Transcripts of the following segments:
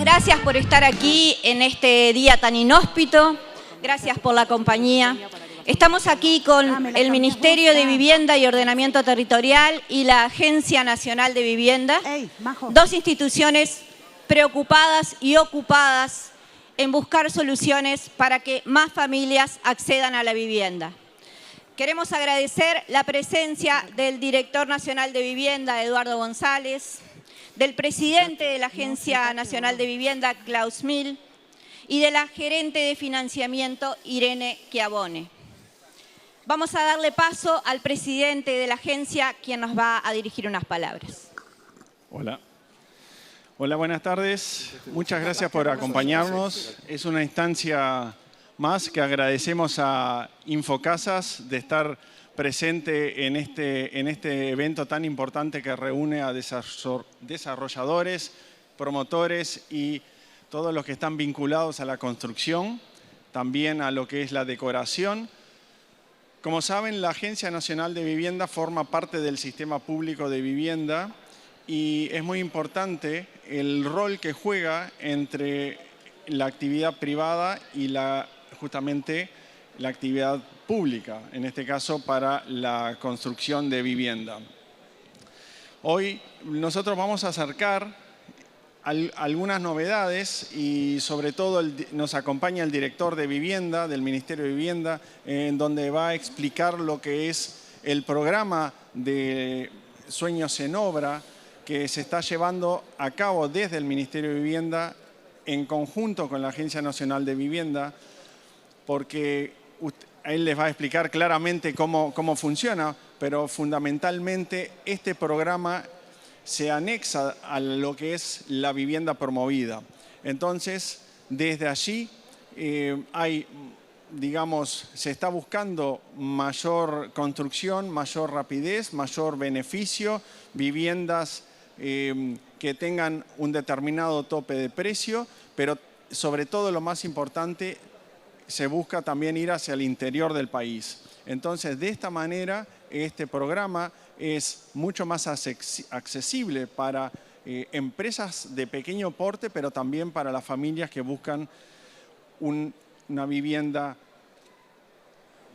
gracias por estar aquí en este día tan inhóspito. Gracias por la compañía. Estamos aquí con el Ministerio de Vivienda y Ordenamiento Territorial y la Agencia Nacional de Vivienda, dos instituciones preocupadas y ocupadas en buscar soluciones para que más familias accedan a la vivienda. Queremos agradecer la presencia del Director Nacional de Vivienda, Eduardo González, del Presidente de la Agencia Nacional de Vivienda, Klaus Mill, y de la Gerente de Financiamiento, Irene Chiavone. Vamos a darle paso al Presidente de la Agencia, quien nos va a dirigir unas palabras. Hola. Hola, buenas tardes. Muchas gracias por acompañarnos. Es una instancia más que agradecemos a Infocasas de estar presente en este evento tan importante que reúne a desarrolladores, promotores y todos los que están vinculados a la construcción, también a lo que es la decoración. Como saben, la Agencia Nacional de Vivienda forma parte del sistema público de vivienda y es muy importante el rol que juega entre la actividad privada y justamente la actividad pública, en este caso para la construcción de vivienda. Hoy nosotros vamos a acercar algunas novedades y sobre todo nos acompaña el director de vivienda del Ministerio de Vivienda, en donde va a explicar lo que es el programa de Sueños en Obra que se está llevando a cabo desde el Ministerio de Vivienda en conjunto con la Agencia Nacional de Vivienda, porque él les va a explicar claramente cómo funciona, pero fundamentalmente este programa se anexa a lo que es la vivienda promovida. Entonces, desde allí se está buscando mayor construcción, mayor rapidez, mayor beneficio, viviendas que tengan un determinado tope de precio, pero sobre todo lo más importante, se busca también ir hacia el interior del país. Entonces, de esta manera, este programa es mucho más accesible para empresas de pequeño porte, pero también para las familias que buscan una vivienda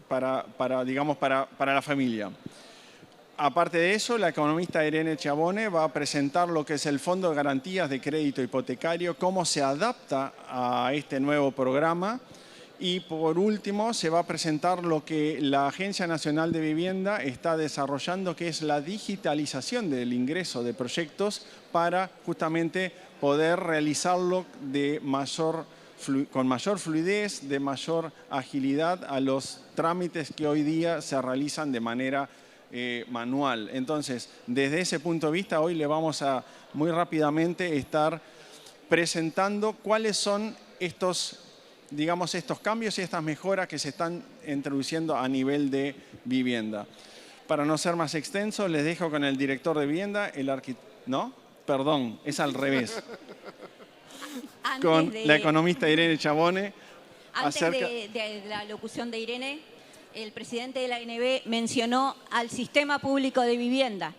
para la familia. Aparte de eso, la economista Irene Chiavone va a presentar lo que es el Fondo de Garantías de Crédito Hipotecario, cómo se adapta a este nuevo programa. Y por último, se va a presentar lo que la Agencia Nacional de Vivienda está desarrollando, que es la digitalización del ingreso de proyectos para justamente poder realizarlo con mayor fluidez, de mayor agilidad a los trámites que hoy día se realizan de manera manual. Entonces, desde ese punto de vista, hoy le vamos a muy rápidamente estar presentando cuáles son estos cambios y estas mejoras que se están introduciendo a nivel de vivienda. Para no ser más extenso, les dejo con el director de vivienda, ¿no? Perdón, es al revés. Con la economista Irene Chiavone. Antes de la locución de Irene, el presidente de la ANB mencionó al sistema público de vivienda,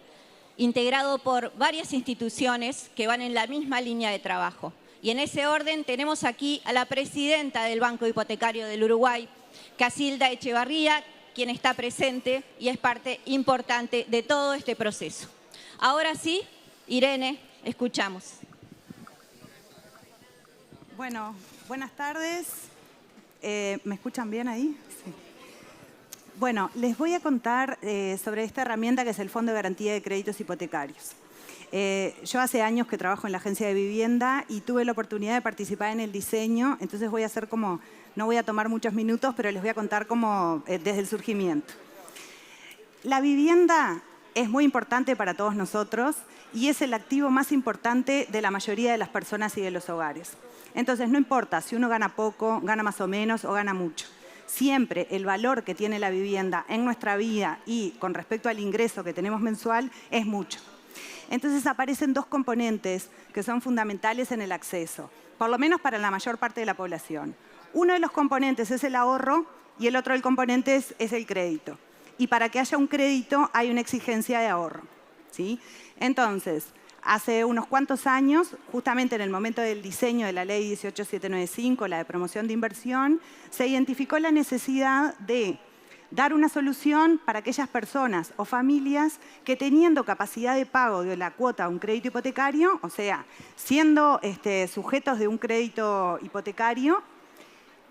integrado por varias instituciones que van en la misma línea de trabajo. Y en ese orden tenemos aquí a la presidenta del Banco Hipotecario del Uruguay, Casilda Echevarría, quien está presente y es parte importante de todo este proceso. Ahora sí, Irene, escuchamos. Bueno, buenas tardes. ¿Me escuchan bien ahí? Sí. Bueno, les voy a contar sobre esta herramienta que es el Fondo de Garantía de Créditos Hipotecarios. Yo hace años que trabajo en la Agencia de Vivienda y tuve la oportunidad de participar en el diseño, entonces voy a hacer no voy a tomar muchos minutos, pero les voy a contar desde el surgimiento. La vivienda es muy importante para todos nosotros y es el activo más importante de la mayoría de las personas y de los hogares. Entonces, no importa si uno gana poco, gana más o menos o gana mucho. Siempre el valor que tiene la vivienda en nuestra vida y con respecto al ingreso que tenemos mensual es mucho. Entonces aparecen dos componentes que son fundamentales en el acceso, por lo menos para la mayor parte de la población. Uno de los componentes es el ahorro y el otro del componente es el crédito. Y para que haya un crédito hay una exigencia de ahorro, ¿sí? Entonces, hace unos cuantos años, justamente en el momento del diseño de la ley 18795, la de promoción de inversión, se identificó la necesidad de dar una solución para aquellas personas o familias que teniendo capacidad de pago de la cuota a un crédito hipotecario, o sea, siendo sujetos de un crédito hipotecario,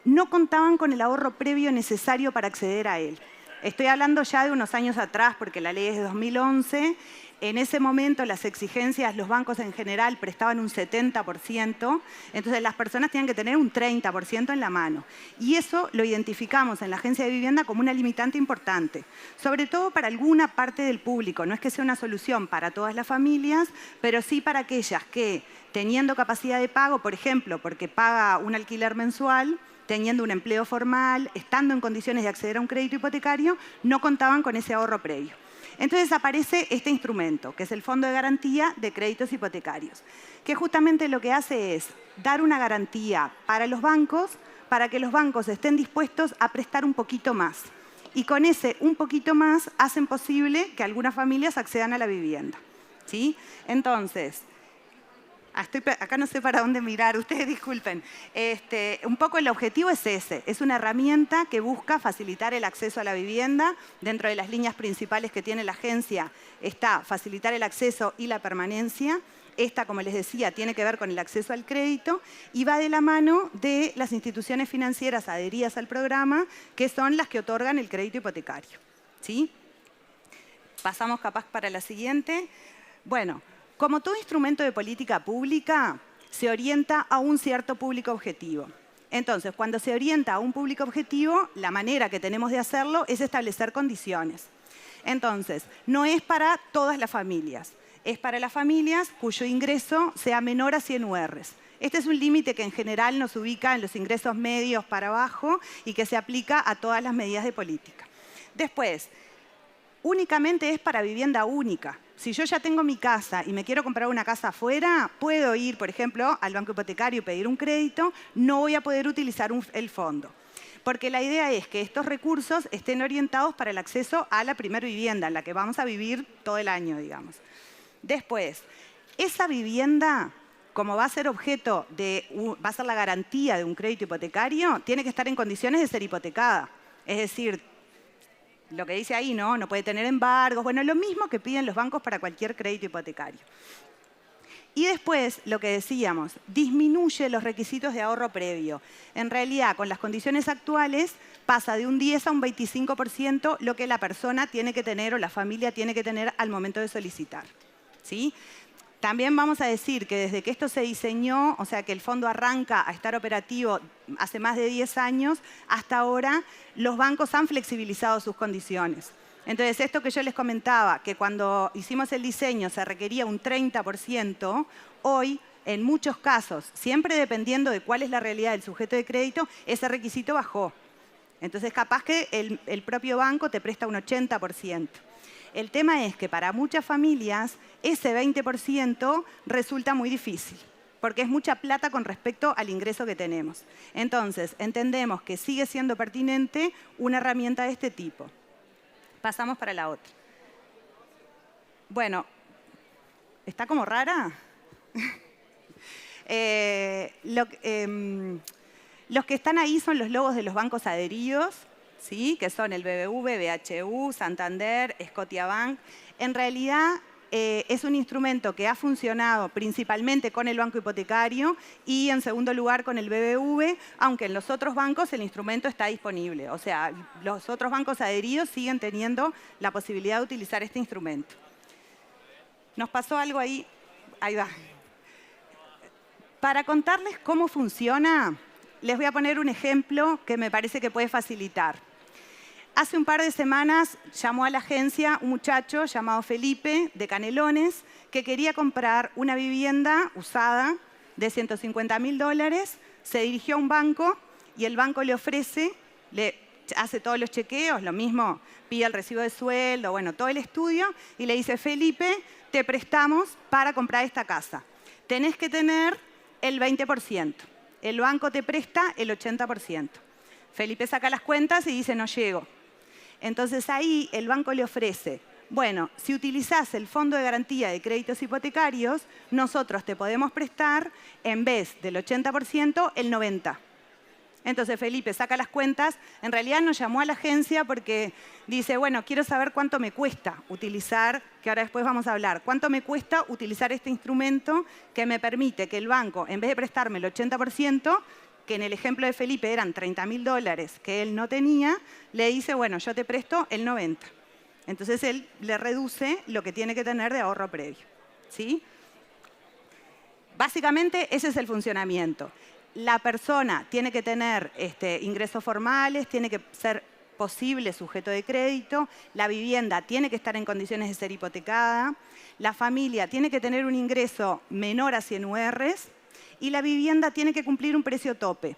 no contaban con el ahorro previo necesario para acceder a él. Estoy hablando ya de unos años atrás, porque la ley es de 2011. En ese momento las exigencias, los bancos en general prestaban un 70%, entonces las personas tenían que tener un 30% en la mano. Y eso lo identificamos en la Agencia de Vivienda como una limitante importante, sobre todo para alguna parte del público. No es que sea una solución para todas las familias, pero sí para aquellas que, teniendo capacidad de pago, por ejemplo, porque paga un alquiler mensual, teniendo un empleo formal, estando en condiciones de acceder a un crédito hipotecario, no contaban con ese ahorro previo. Entonces aparece este instrumento, que es el Fondo de Garantía de Créditos Hipotecarios, que justamente lo que hace es dar una garantía para los bancos, para que los bancos estén dispuestos a prestar un poquito más. Y con ese un poquito más hacen posible que algunas familias accedan a la vivienda, ¿sí? Entonces, acá no sé para dónde mirar, ustedes disculpen. Un poco el objetivo es ese, es una herramienta que busca facilitar el acceso a la vivienda. Dentro de las líneas principales que tiene la agencia está facilitar el acceso y la permanencia. Esta, como les decía, tiene que ver con el acceso al crédito y va de la mano de las instituciones financieras adheridas al programa, que son las que otorgan el crédito hipotecario, ¿sí? Pasamos capaz para la siguiente. Bueno, como todo instrumento de política pública, se orienta a un cierto público objetivo. Entonces, cuando se orienta a un público objetivo, la manera que tenemos de hacerlo es establecer condiciones. Entonces, no es para todas las familias, es para las familias cuyo ingreso sea menor a 100 URs. Este es un límite que en general nos ubica en los ingresos medios para abajo y que se aplica a todas las medidas de política. Después, únicamente es para vivienda única. Si yo ya tengo mi casa y me quiero comprar una casa afuera, puedo ir, por ejemplo, al banco hipotecario y pedir un crédito, no voy a poder utilizar el fondo. Porque la idea es que estos recursos estén orientados para el acceso a la primera vivienda, en la que vamos a vivir todo el año, digamos. Después, esa vivienda, como va a ser objeto va a ser la garantía de un crédito hipotecario, tiene que estar en condiciones de ser hipotecada. Es decir, lo que dice ahí, ¿no? No puede tener embargos. Bueno, lo mismo que piden los bancos para cualquier crédito hipotecario. Y después, lo que decíamos, disminuye los requisitos de ahorro previo. En realidad, con las condiciones actuales, pasa de un 10 a un 25% lo que la persona tiene que tener o la familia tiene que tener al momento de solicitar, ¿sí? También vamos a decir que desde que esto se diseñó, o sea que el fondo arranca a estar operativo hace más de 10 años, hasta ahora los bancos han flexibilizado sus condiciones. Entonces, esto que yo les comentaba, que cuando hicimos el diseño se requería un 30%, hoy, en muchos casos, siempre dependiendo de cuál es la realidad del sujeto de crédito, ese requisito bajó. Entonces, capaz que el propio banco te presta un 80%. El tema es que para muchas familias ese 20% resulta muy difícil, porque es mucha plata con respecto al ingreso que tenemos. Entonces, entendemos que sigue siendo pertinente una herramienta de este tipo. Pasamos para la otra. Bueno, ¿está como rara? Los que están ahí son los logos de los bancos adheridos, ¿sí? Que son el BBV, BHU, Santander, Scotiabank. En realidad es un instrumento que ha funcionado principalmente con el banco hipotecario y en segundo lugar con el BBV, aunque en los otros bancos el instrumento está disponible. O sea, los otros bancos adheridos siguen teniendo la posibilidad de utilizar este instrumento. ¿Nos pasó algo ahí? Ahí va. Para contarles cómo funciona, les voy a poner un ejemplo que me parece que puede facilitar. Hace un par de semanas llamó a la agencia un muchacho llamado Felipe, de Canelones, que quería comprar una vivienda usada de $150.000. Se dirigió a un banco y el banco le ofrece, le hace todos los chequeos, lo mismo, pide el recibo de sueldo, bueno, todo el estudio, y le dice, Felipe, te prestamos para comprar esta casa. Tenés que tener el 20%. El banco te presta el 80%. Felipe saca las cuentas y dice, no llego. Entonces ahí el banco le ofrece Bueno, si utilizás el Fondo de Garantía de Créditos Hipotecarios, nosotros te podemos prestar, en vez del 80%, el 90%. Entonces Felipe saca las cuentas, en realidad nos llamó a la agencia porque dice, bueno, quiero saber cuánto me cuesta utilizar, que ahora después vamos a hablar, cuánto me cuesta utilizar este instrumento que me permite que el banco, en vez de prestarme el 80%, que en el ejemplo de Felipe eran $30.000 que él no tenía, le dice, bueno, yo te presto el 90%. Entonces él le reduce lo que tiene que tener de ahorro previo, ¿sí? Básicamente ese es el funcionamiento. La persona tiene que tener ingresos formales, tiene que ser posible sujeto de crédito, la vivienda tiene que estar en condiciones de ser hipotecada, la familia tiene que tener un ingreso menor a 100 URs y la vivienda tiene que cumplir un precio tope.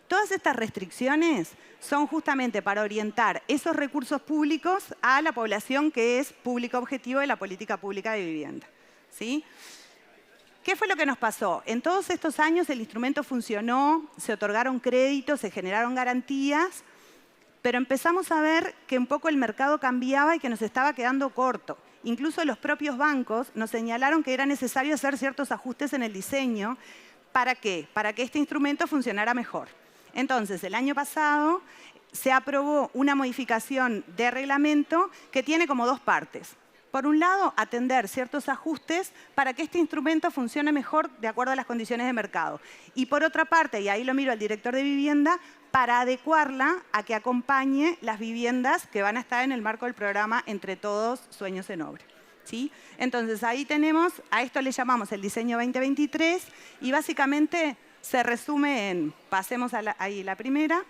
Todas estas restricciones son justamente para orientar esos recursos públicos a la población que es público objetivo de la política pública de vivienda, ¿sí? ¿Qué fue lo que nos pasó? En todos estos años el instrumento funcionó, se otorgaron créditos, se generaron garantías, pero empezamos a ver que un poco el mercado cambiaba y que nos estaba quedando corto. Incluso los propios bancos nos señalaron que era necesario hacer ciertos ajustes en el diseño. ¿Para qué? Para que este instrumento funcionara mejor. Entonces, el año pasado se aprobó una modificación de reglamento que tiene como dos partes. Por un lado, atender ciertos ajustes para que este instrumento funcione mejor de acuerdo a las condiciones de mercado. Y por otra parte, y ahí lo miro al director de vivienda, para adecuarla a que acompañe las viviendas que van a estar en el marco del programa Entre Todos, Sueños en Obra, ¿sí? Entonces, ahí tenemos, a esto le llamamos el diseño 2023 y básicamente se resume en, pasemos ahí la primera,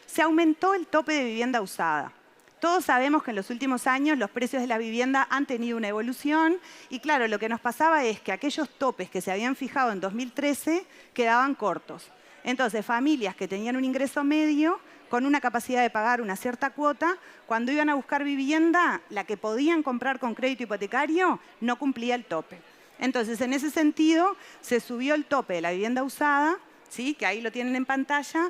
se aumentó el tope de vivienda usada. Todos sabemos que en los últimos años los precios de la vivienda han tenido una evolución y claro, lo que nos pasaba es que aquellos topes que se habían fijado en 2013 quedaban cortos. Entonces, familias que tenían un ingreso medio, con una capacidad de pagar una cierta cuota, cuando iban a buscar vivienda, la que podían comprar con crédito hipotecario no cumplía el tope. Entonces, en ese sentido, se subió el tope de la vivienda usada, ¿sí? Que ahí lo tienen en pantalla.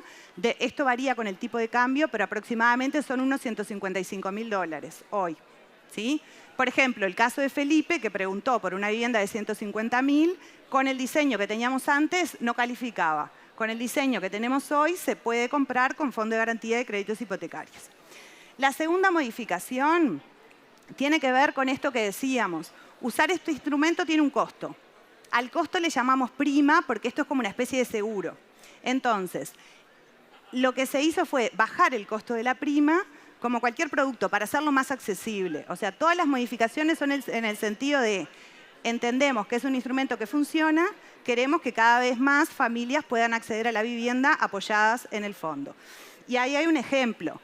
Esto varía con el tipo de cambio, pero aproximadamente son unos $155.000 hoy, ¿sí? Por ejemplo, el caso de Felipe, que preguntó por una vivienda de 150.000, con el diseño que teníamos antes no calificaba. Con el diseño que tenemos hoy se puede comprar con Fondo de Garantía de Créditos Hipotecarios. La segunda modificación tiene que ver con esto que decíamos. Usar este instrumento tiene un costo. Al costo le llamamos prima porque esto es como una especie de seguro. Entonces, lo que se hizo fue bajar el costo de la prima como cualquier producto para hacerlo más accesible. O sea, todas las modificaciones son en el sentido de entendemos que es un instrumento que funciona, queremos que cada vez más familias puedan acceder a la vivienda apoyadas en el fondo. Y ahí hay un ejemplo.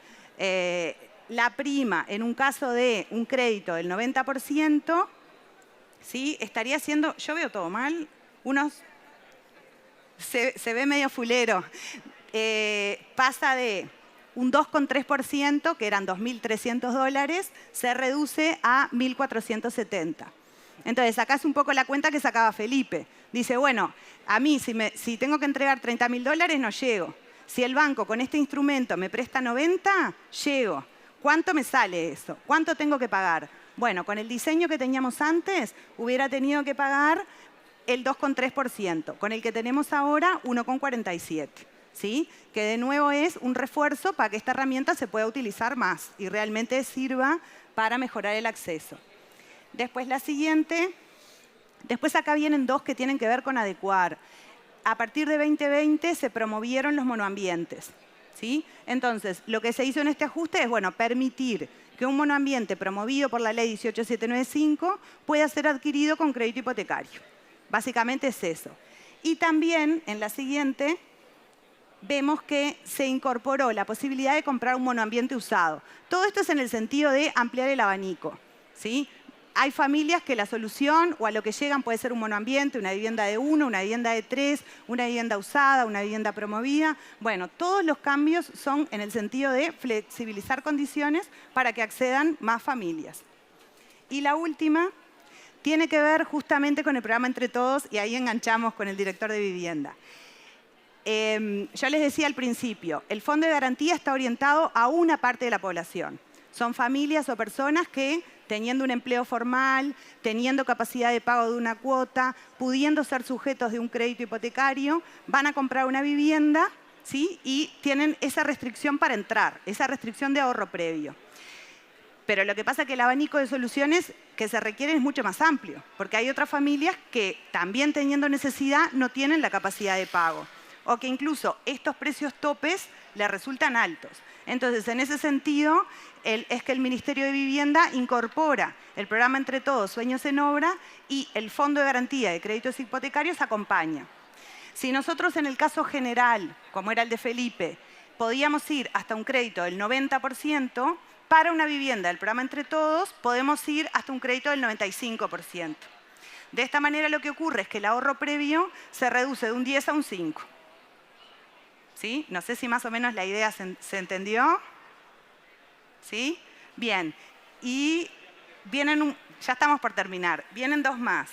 La prima, en un caso de un crédito del 90%, ¿sí? Estaría siendo, yo veo todo mal, se ve medio fulero. Pasa de un 2,3%, que eran $2.300, se reduce a $1.470. Entonces, sacás un poco la cuenta que sacaba Felipe. Dice, bueno, a mí si tengo que entregar $30.000 no llego. Si el banco con este instrumento me presta 90, llego. ¿Cuánto me sale eso? ¿Cuánto tengo que pagar? Bueno, con el diseño que teníamos antes, hubiera tenido que pagar el 2,3%. Con el que tenemos ahora, 1,47%. ¿Sí? Que de nuevo es un refuerzo para que esta herramienta se pueda utilizar más y realmente sirva para mejorar el acceso. Después la siguiente. Después acá vienen dos que tienen que ver con adecuar. A partir de 2020 se promovieron los monoambientes, ¿sí? Entonces, lo que se hizo en este ajuste es, bueno, permitir que un monoambiente promovido por la ley 18795 pueda ser adquirido con crédito hipotecario. Básicamente es eso. Y también, en la siguiente, vemos que se incorporó la posibilidad de comprar un monoambiente usado. Todo esto es en el sentido de ampliar el abanico, ¿sí? Hay familias que la solución o a lo que llegan puede ser un monoambiente, una vivienda de 1, una vivienda de 3, una vivienda usada, una vivienda promovida. Bueno, todos los cambios son en el sentido de flexibilizar condiciones para que accedan más familias. Y la última tiene que ver justamente con el programa Entre Todos y ahí enganchamos con el director de vivienda. Yo les decía al principio, el Fondo de Garantía está orientado a una parte de la población. Son familias o personas que teniendo un empleo formal, teniendo capacidad de pago de una cuota, pudiendo ser sujetos de un crédito hipotecario, van a comprar una vivienda, ¿sí? Y tienen esa restricción para entrar, esa restricción de ahorro previo. Pero lo que pasa es que el abanico de soluciones que se requieren es mucho más amplio, porque hay otras familias que también teniendo necesidad no tienen la capacidad de pago, o que incluso estos precios topes les resultan altos. Entonces, en ese sentido, es que el Ministerio de Vivienda incorpora el programa Entre Todos, Sueños en Obra, y el Fondo de Garantía de Créditos Hipotecarios acompaña. Si nosotros en el caso general, como era el de Felipe, podíamos ir hasta un crédito del 90%, para una vivienda del programa Entre Todos podemos ir hasta un crédito del 95%. De esta manera lo que ocurre es que el ahorro previo se reduce de un 10 a un 5. ¿Sí? No sé si más o menos la idea se entendió. ¿Sí? Bien. Y vienen, ya estamos por terminar, vienen dos más.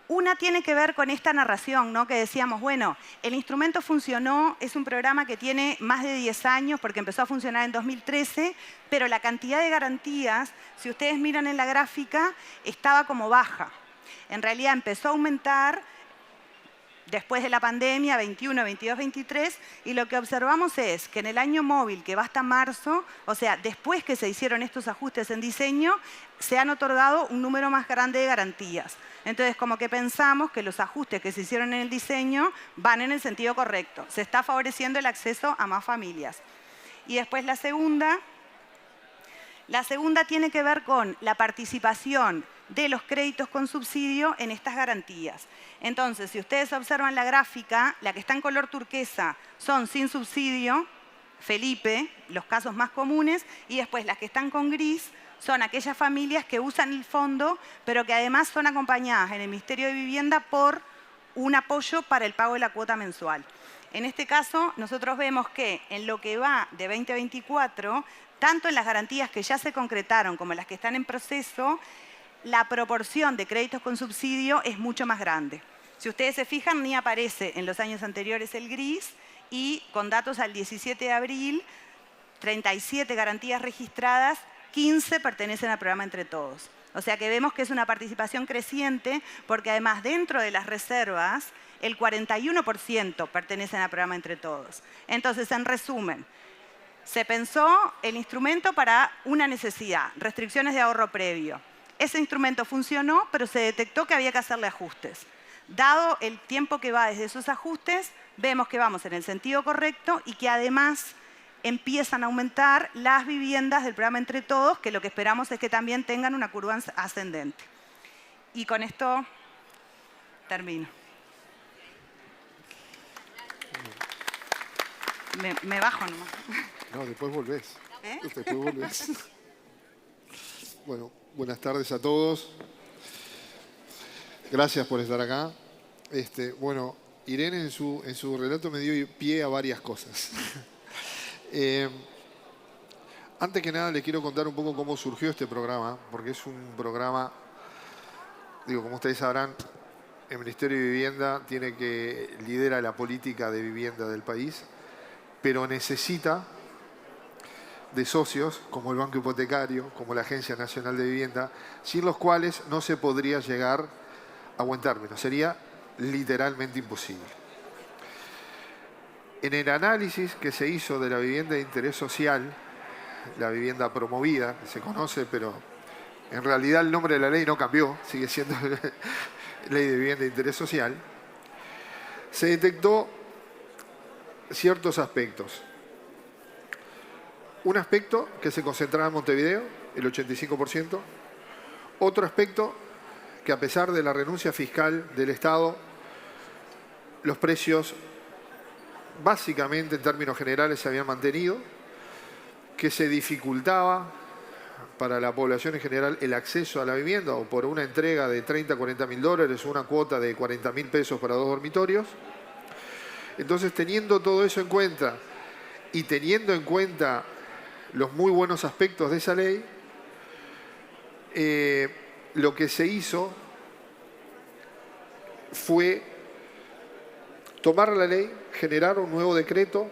Una tiene que ver con esta narración, ¿no? Que decíamos, bueno, el instrumento funcionó, es un programa que tiene más de 10 años porque empezó a funcionar en 2013, pero la cantidad de garantías, si ustedes miran en la gráfica, estaba como baja. En realidad empezó a aumentar después de la pandemia, 21, 22, 23, y lo que observamos es que en el año móvil, que va hasta marzo, o sea, después que se hicieron estos ajustes en diseño, se han otorgado un número más grande de garantías. Entonces, como que pensamos que los ajustes que se hicieron en el diseño van en el sentido correcto. Se está favoreciendo el acceso a más familias. Y después la segunda tiene que ver con la participación de los créditos con subsidio en estas garantías. Entonces, si ustedes observan la gráfica, la que está en color turquesa son sin subsidio, Felipe, los casos más comunes, y después las que están con gris son aquellas familias que usan el fondo, pero que además son acompañadas en el Ministerio de Vivienda por un apoyo para el pago de la cuota mensual. En este caso, nosotros vemos que en lo que va de 2024, tanto en las garantías que ya se concretaron como en las que están en proceso, la proporción de créditos con subsidio es mucho más grande. Si ustedes se fijan, ni aparece en los años anteriores el gris y con datos al 17 de abril, 37 garantías registradas, 15 pertenecen al programa Entre Todos. O sea que vemos que es una participación creciente porque además dentro de las reservas, el 41% pertenecen al programa Entre Todos. Entonces, en resumen, se pensó el instrumento para una necesidad, restricciones de ahorro previo. Ese instrumento funcionó, pero se detectó que había que hacerle ajustes. Dado el tiempo que va desde esos ajustes, vemos que vamos en el sentido correcto y que además empiezan a aumentar las viviendas del programa Entre Todos, que lo que esperamos es que también tengan una curva ascendente. Y con esto termino. Me bajo nomás. No, después volvés. Después volvés. Bueno, buenas tardes a todos. Gracias por estar acá. Bueno, Irene en su relato me dio pie a varias cosas. Antes que nada, les quiero contar un poco cómo surgió este programa, porque es un programa, digo, como ustedes sabrán, el Ministerio de Vivienda tiene que lidera la política de vivienda del país, pero necesita de socios como el Banco Hipotecario, como la Agencia Nacional de Vivienda, sin los cuales no se podría llegar a buen término. Sería literalmente imposible. En el análisis que se hizo de la vivienda de interés social, la vivienda promovida, que se conoce, pero en realidad el nombre de la ley no cambió, sigue siendo Ley de Vivienda de Interés Social, se detectó ciertos aspectos. Un aspecto que se concentraba en Montevideo, el 85%. Otro aspecto que a pesar de la renuncia fiscal del Estado, los precios básicamente en términos generales se habían mantenido, que se dificultaba para la población en general el acceso a la vivienda o por una entrega de 30 a 40 mil dólares, una cuota de 40 mil pesos para 2 dormitorios. Entonces, teniendo todo eso en cuenta y teniendo en cuenta los muy buenos aspectos de esa ley, lo que se hizo fue tomar la ley, generar un nuevo decreto,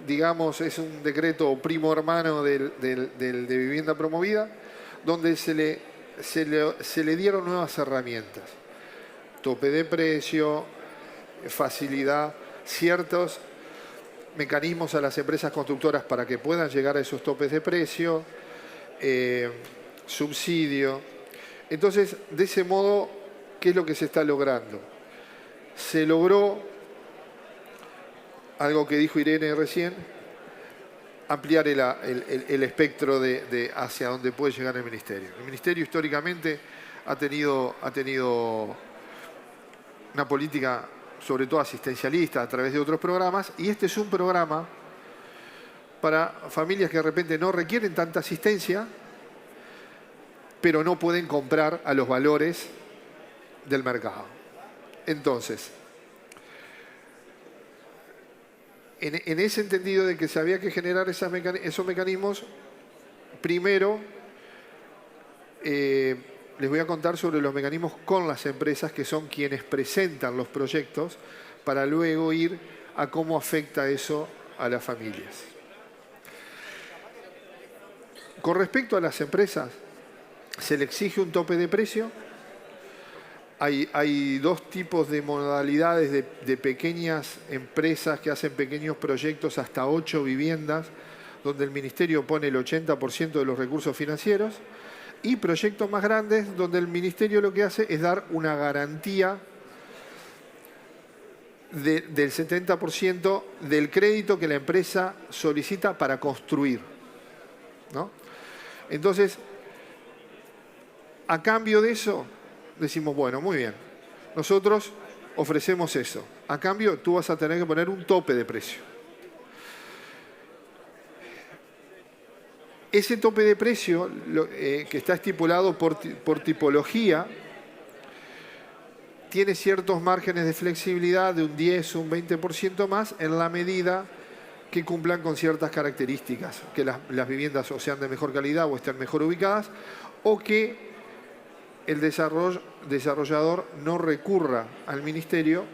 digamos, es un decreto primo hermano del de vivienda promovida, donde se le dieron nuevas herramientas. Tope de precio, facilidad, ciertos mecanismos a las empresas constructoras para que puedan llegar a esos topes de precio, subsidio. Entonces, de ese modo, ¿qué es lo que se está logrando? Se logró, algo que dijo Irene recién, ampliar el espectro de hacia dónde puede llegar el Ministerio. El Ministerio históricamente ha tenido una política sobre todo asistencialista a través de otros programas, y este es un programa para familias que de repente no requieren tanta asistencia, pero no pueden comprar a los valores del mercado. Entonces, en ese entendido de que se había que generar esos mecanismos, primero les voy a contar sobre los mecanismos con las empresas, que son quienes presentan los proyectos, para luego ir a cómo afecta eso a las familias. Con respecto a las empresas, se le exige un tope de precio. Hay dos tipos de modalidades de pequeñas empresas que hacen pequeños proyectos, hasta 8 viviendas, donde el Ministerio pone el 80% de los recursos financieros, y proyectos más grandes, donde el Ministerio lo que hace es dar una garantía del 70% del crédito que la empresa solicita para construir, ¿no? Entonces, a cambio de eso, decimos, bueno, muy bien, nosotros ofrecemos eso. A cambio, tú vas a tener que poner un tope de precio. Ese tope de precio, que está estipulado por tipología, tiene ciertos márgenes de flexibilidad de un 10 o un 20% más, en la medida que cumplan con ciertas características, que las viviendas o sean de mejor calidad o estén mejor ubicadas, o que el desarrollador no recurra al Ministerio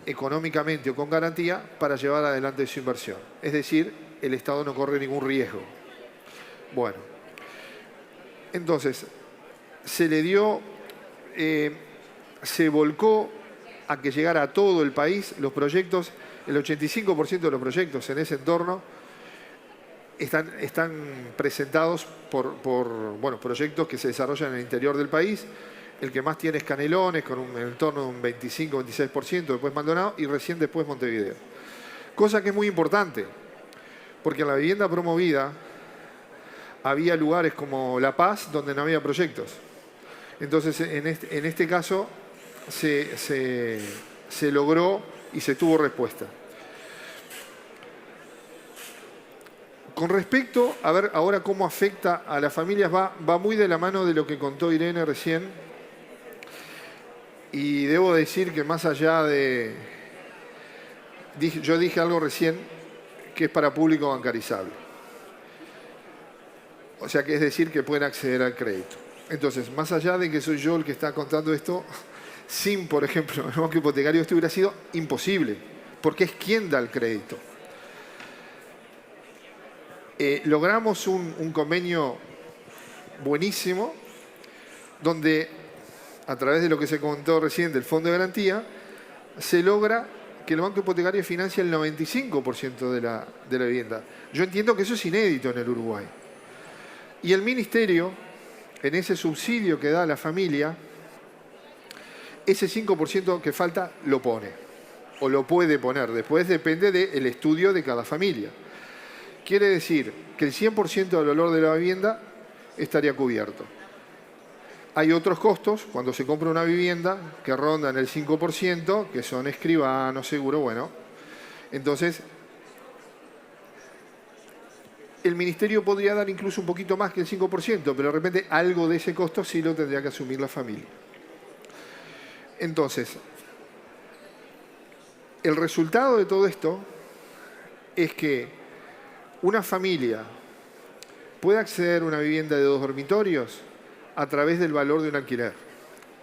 económicamente o con garantía para llevar adelante su inversión. Es decir, el Estado no corre ningún riesgo. Bueno, entonces, se le dio, se volcó a que llegara a todo el país. Los proyectos, el 85% de los proyectos en ese entorno están presentados por proyectos que se desarrollan en el interior del país. El que más tiene es Canelones, con en el entorno de un 25-26%, después Maldonado y recién después Montevideo. Cosa que es muy importante, porque en la vivienda promovida había lugares como La Paz donde no había proyectos. Entonces, en este caso, se logró y se tuvo respuesta. Con respecto a ver ahora cómo afecta a las familias, va muy de la mano de lo que contó Irene recién. Y debo decir que más allá de... Yo dije algo recién que es para público bancarizable. O sea, que es decir, que pueden acceder al crédito. Entonces, más allá de que soy yo el que está contando esto, sin, por ejemplo, el banco hipotecario, esto hubiera sido imposible, porque es quien da el crédito. Logramos un convenio buenísimo, donde, a través de lo que se contó recién del Fondo de Garantía, se logra que el banco hipotecario financia el 95% de la vivienda. Yo entiendo que eso es inédito en el Uruguay. Y el Ministerio, en ese subsidio que da a la familia, ese 5% que falta lo pone, o lo puede poner. Después depende del estudio de cada familia. Quiere decir que el 100% del valor de la vivienda estaría cubierto. Hay otros costos, cuando se compra una vivienda, que rondan el 5%, que son escribanos, seguro, bueno. Entonces, el Ministerio podría dar incluso un poquito más que el 5%, pero de repente algo de ese costo sí lo tendría que asumir la familia. Entonces, el resultado de todo esto es que una familia puede acceder a una vivienda de 2 dormitorios a través del valor de un alquiler.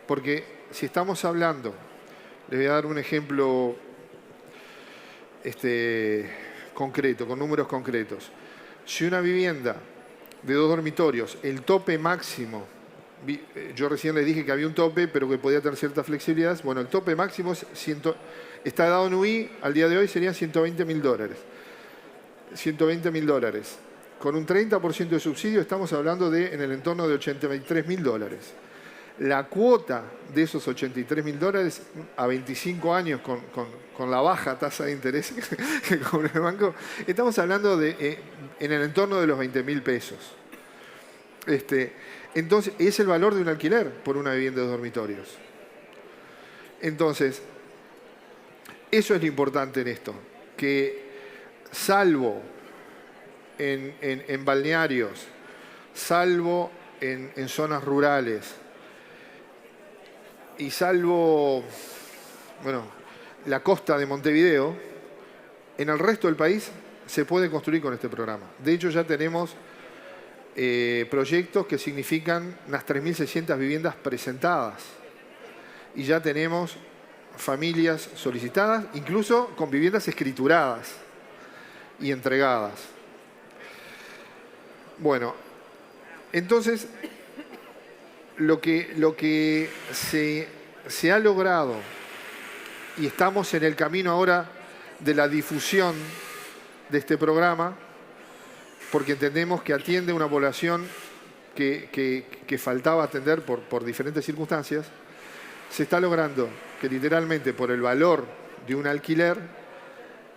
Porque si estamos hablando, les voy a dar un ejemplo concreto, con números concretos. Si una vivienda de 2 dormitorios, el tope máximo, yo recién les dije que había un tope, pero que podía tener cierta flexibilidad. Bueno, el tope máximo está dado en UI, al día de hoy serían $120.000. $120.000. Con un 30% de subsidio estamos hablando de en el entorno de $83.000. La cuota de esos $83.000 a 25 años con la baja tasa de interés que cobra el banco, estamos hablando de en el entorno de los 20.000 pesos. Entonces, es el valor de un alquiler por una vivienda de 2 dormitorios. Entonces, eso es lo importante en esto, que salvo en balnearios, salvo en zonas rurales, y salvo, bueno, la costa de Montevideo, en el resto del país se puede construir con este programa. De hecho, ya tenemos proyectos que significan unas 3.600 viviendas presentadas. Y ya tenemos familias solicitadas, incluso con viviendas escrituradas y entregadas. Bueno, entonces, lo que se ha logrado, y estamos en el camino ahora de la difusión de este programa, porque entendemos que atiende a una población que faltaba atender por diferentes circunstancias, se está logrando que literalmente por el valor de un alquiler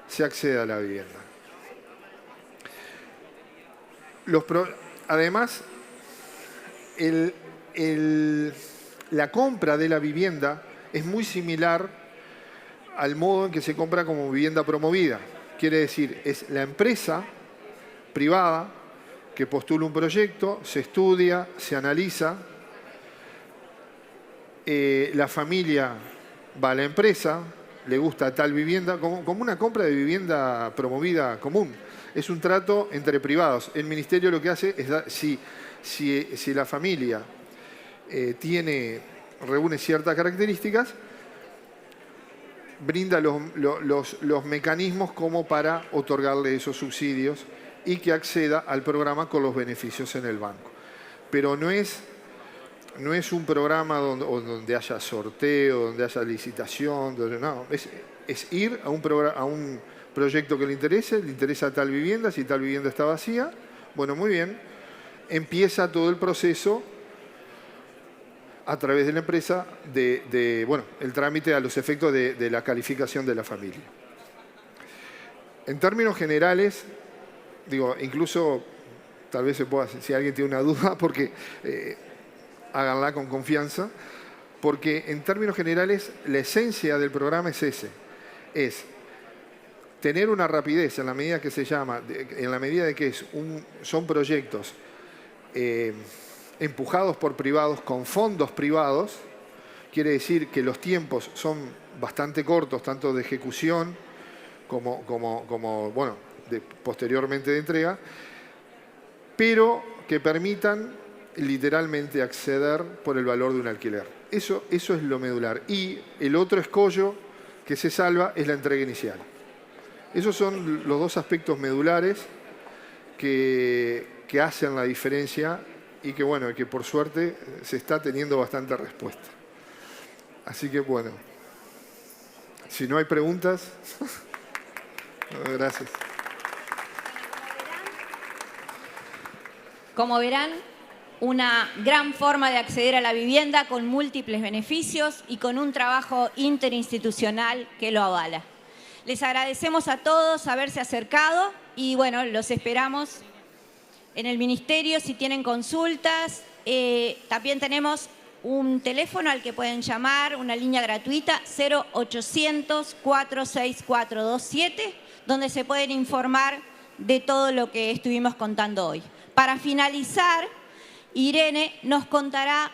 se acceda a la vivienda. Además, la compra de la vivienda es muy similar al modo en que se compra como vivienda promovida. Quiere decir, es la empresa privada que postula un proyecto, se estudia, se analiza, la familia va a la empresa, le gusta tal vivienda, como una compra de vivienda promovida común. Es un trato entre privados. El ministerio lo que hace es, si la familia reúne ciertas características, brinda los mecanismos como para otorgarle esos subsidios y que acceda al programa con los beneficios en el banco. Pero no es un programa donde haya sorteo, donde haya licitación, no, es ir a un proyecto que le interesa tal vivienda, si tal vivienda está vacía, bueno, muy bien, empieza todo el proceso a través de la empresa el trámite a los efectos de la calificación de la familia. En términos generales, digo, incluso tal vez se pueda, si alguien tiene una duda, porque háganla con confianza, porque en términos generales la esencia del programa es es tener una rapidez en la medida que en la medida de que son proyectos empujados por privados con fondos privados, quiere decir que los tiempos son bastante cortos, tanto de ejecución como posteriormente de entrega, pero que permitan literalmente acceder por el valor de un alquiler. Eso es lo medular. Y el otro escollo que se salva es la entrega inicial. Esos son los dos aspectos medulares que hacen la diferencia y que por suerte se está teniendo bastante respuesta. Así que bueno, si no hay preguntas, gracias. Como verán, una gran forma de acceder a la vivienda con múltiples beneficios y con un trabajo interinstitucional que lo avala. Les agradecemos a todos haberse acercado y bueno, los esperamos en el ministerio si tienen consultas. También tenemos un teléfono al que pueden llamar, una línea gratuita, 0800-46427, donde se pueden informar de todo lo que estuvimos contando hoy. Para finalizar, Irene nos contará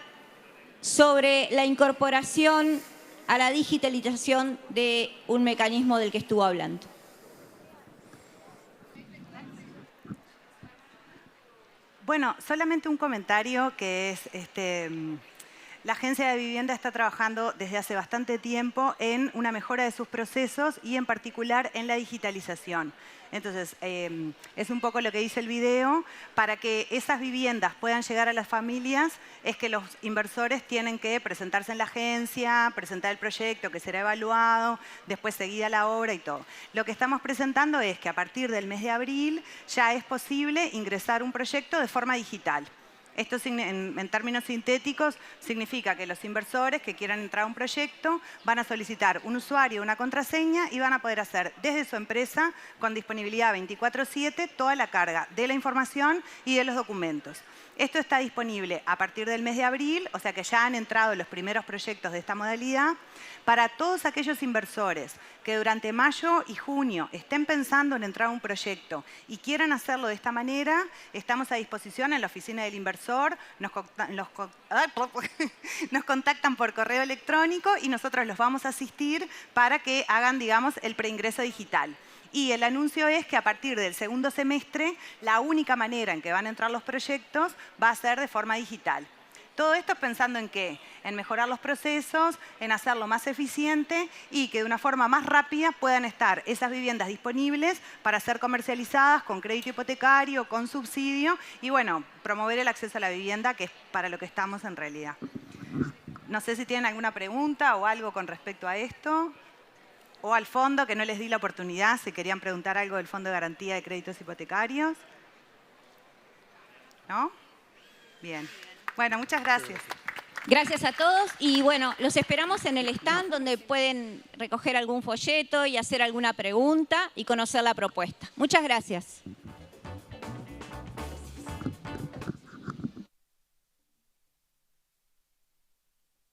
sobre la incorporación a la digitalización de un mecanismo del que estuvo hablando. Bueno, solamente un comentario que es la Agencia de Vivienda está trabajando desde hace bastante tiempo en una mejora de sus procesos y en particular en la digitalización. Entonces, es un poco lo que dice el video. Para que esas viviendas puedan llegar a las familias, es que los inversores tienen que presentarse en la agencia, presentar el proyecto que será evaluado, después seguida la obra y todo. Lo que estamos presentando es que a partir del mes de abril ya es posible ingresar un proyecto de forma digital. Esto en términos sintéticos significa que los inversores que quieran entrar a un proyecto van a solicitar un usuario, una contraseña y van a poder hacer desde su empresa con disponibilidad 24/7 toda la carga de la información y de los documentos. Esto está disponible a partir del mes de abril, o sea que ya han entrado los primeros proyectos de esta modalidad. Para todos aquellos inversores que durante mayo y junio estén pensando en entrar a un proyecto y quieran hacerlo de esta manera, estamos a disposición en la oficina del inversor, nos contactan por correo electrónico y nosotros los vamos a asistir para que hagan, digamos, el preingreso digital. Y el anuncio es que a partir del segundo semestre, la única manera en que van a entrar los proyectos va a ser de forma digital. Todo esto pensando en qué? En mejorar los procesos, en hacerlo más eficiente y que de una forma más rápida puedan estar esas viviendas disponibles para ser comercializadas con crédito hipotecario, con subsidio y, bueno, promover el acceso a la vivienda, que es para lo que estamos en realidad. No sé si tienen alguna pregunta o algo con respecto a esto. O al fondo, que no les di la oportunidad, si querían preguntar algo del Fondo de Garantía de Créditos Hipotecarios. ¿No? Bien. Bueno, muchas gracias. Gracias a todos y bueno, los esperamos en el stand donde pueden recoger algún folleto y hacer alguna pregunta y conocer la propuesta. Muchas gracias.